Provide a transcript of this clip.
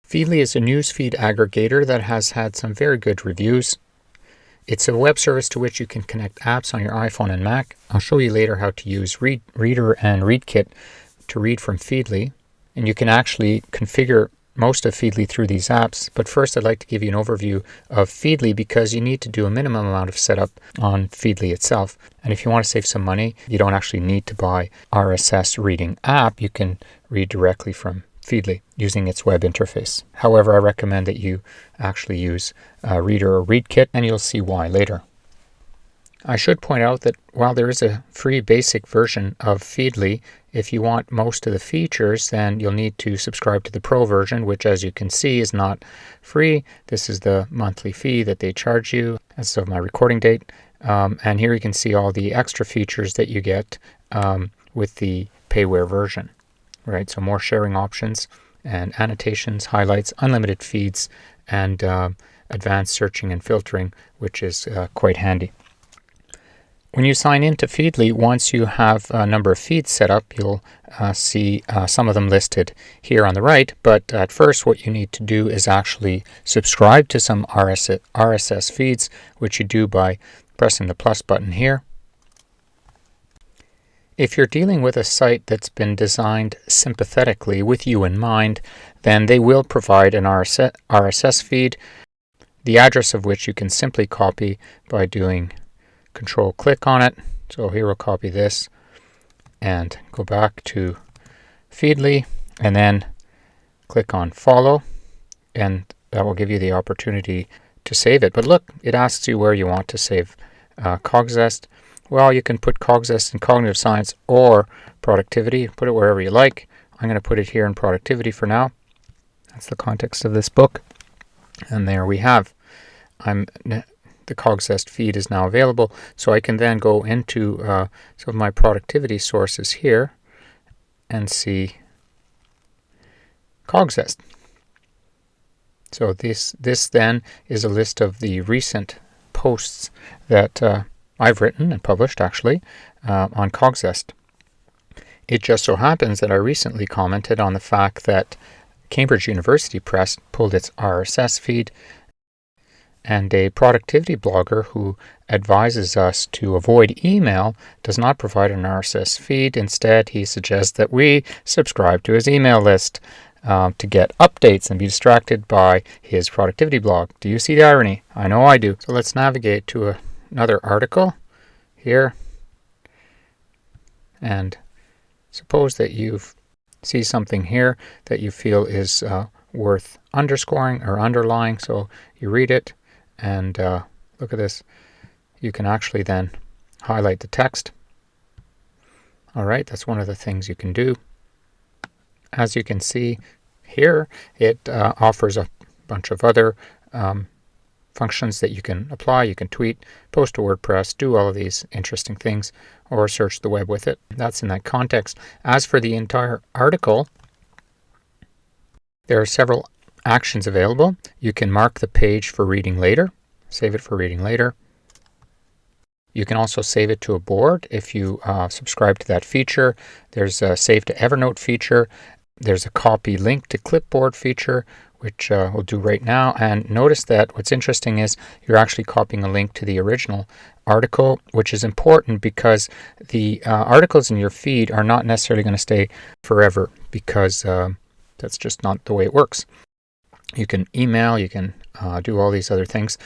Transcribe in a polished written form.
Feedly is a newsfeed aggregator that has had some very good reviews. It's a web service to which you can connect apps on your iPhone and Mac. I'll show you later how to use Reader and ReadKit to read from Feedly. And you can actually configure most of Feedly through these apps. But first, I'd like to give you an overview of Feedly because you need to do a minimum amount of setup on Feedly itself. And if you want to save some money, you don't actually need to buy RSS reading app. You can read directly from Feedly using its web interface. However, I recommend that you actually use Reader or ReadKit, and you'll see why later. I should point out that while there is a free basic version of Feedly, if you want most of the features, then you'll need to subscribe to the Pro version, which, as you can see, is not free. This is the monthly fee that they charge you as of my recording date. And here you can see all the extra features that you get with the payware version. Right, so more sharing options and annotations, highlights, unlimited feeds, and advanced searching and filtering, which is quite handy. When you sign into Feedly, once you have a number of feeds set up, you'll see some of them listed here on the right. But at first, what you need to do is actually subscribe to some RSS feeds, which you do by pressing the plus button here. If you're dealing with a site that's been designed sympathetically with you in mind, then they will provide an RSS feed, the address of which you can simply copy by doing Control-click on it. So here we'll copy this and go back to Feedly and then click on Follow, and that will give you the opportunity to save it. But look, it asks you where you want to save Coggzest. Well, you can put Coggzest in cognitive science or productivity. Put it wherever you like. I'm going to put it here in productivity for now. That's the context of this book. And there we have. The Coggzest feed is now available. So I can then go into some of my productivity sources here and see Coggzest. So this then is a list of the recent posts that I've written and published, actually, on Coggzest. It just so happens that I recently commented on the fact that Cambridge University Press pulled its RSS feed, and a productivity blogger who advises us to avoid email does not provide an RSS feed. Instead, he suggests that we subscribe to his email list to get updates and be distracted by his productivity blog. Do you see the irony? I know I do. So let's navigate to another article here, and suppose that you see something here that you feel is worth underscoring or underlying. So you read it and look at this. You can actually then highlight the text. All right, that's one of the things you can do. As you can see here, it offers a bunch of other functions that you can apply. You can tweet, post to WordPress, do all of these interesting things, or search the web with it. That's in that context. As for the entire article, there are several actions available. You can mark the page for reading later, save it for reading later. You can also save it to a board if you subscribe to that feature. There's a Save to Evernote feature. There's a Copy Link to Clipboard feature, which we'll do right now. And notice that what's interesting is you're actually copying a link to the original article, which is important because the articles in your feed are not necessarily going to stay forever, because that's just not the way it works. You can email, you can do all these other things.